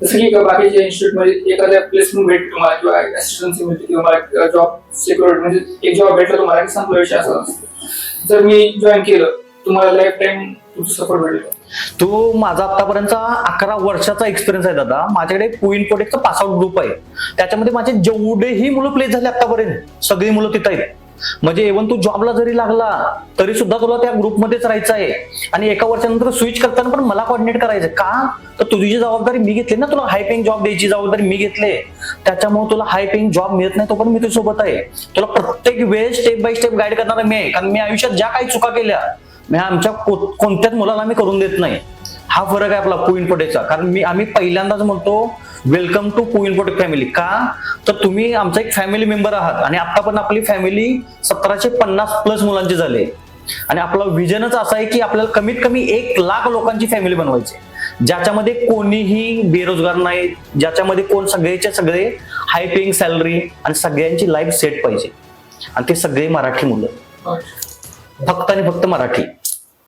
जसं की बाकीच्या इन्स्टिट्यूट मध्ये एखाद्या प्लेसमेंट भेटते तुम्हाला किंवा असिस्टन्सी मिळते किंवा मला जॉब सिक्युरिटी म्हणजे एक जॉब भेटला तुम्हाला की संपला विषय असा असतो. जर मी जॉईन केलं तुम्हाला लाईफ टाइम तुमचं सपोर्ट भेटेल. तो माझा आतापर्यंतचा 11 वर्षाचा एक्सपिरियन्स आहे दादा. माझ्याकडे क्वीन प्रोटेक्टचा पासआउट ग्रुप आहे. त्याच्यामध्ये माझे जेवढेही मुलं प्लेस झाले आतापर्यंत सगळी मुलं तिथं आहेत. म्हणजे इव्हन तू जॉबला जरी लागला तरी सुद्धा तुला त्या ग्रुपमध्येच राहायचं आहे. आणि एका वर्षानंतर स्विच करताना पण मला कोऑर्डिनेट करायचं. का तर तुझी जबाबदारी मी घेतली ना, तुला हाय पेइंग जॉब द्यायची जबाबदारी मी घेतली. त्याच्यामुळे तुला हाय पेइंग जॉब मिळत नाही तो पण मी तुझ्यासोबत आहे. तुला प्रत्येक वेळेस स्टेप बाय स्टेप गाईड करणारा मी आहे. कारण मी आयुष्यात ज्या काही चुका केल्या मी आमच्या कोणत्याच मुलाला मी करून देत नाही. हा फरक आहे आपला क्वीन प्रोटेक्टचा. कारण आम्ही पहिल्यांदाच म्हणतो welcome to queen protect family. का तर तुम्ही आमचा एक फॅमिली मेंबर आहात. आणि आता पण आपली फॅमिली 1750+ मुलांची झाली. आणि आपला विजनच असा आहे की आपल्याला कमीत कमी 1 लाख लोकांची फॅमिली बनवायची, ज्याच्यामध्ये कोणीही बेरोजगार नाही, ज्याच्यामध्ये सगळेचे सगळे हाय पेइंग सॅलरी आणि सगळ्यांची लाईफ सेट पाहिजे. आणि ते सगळे मराठी मुलं, फक्त आणि फक्त मराठी.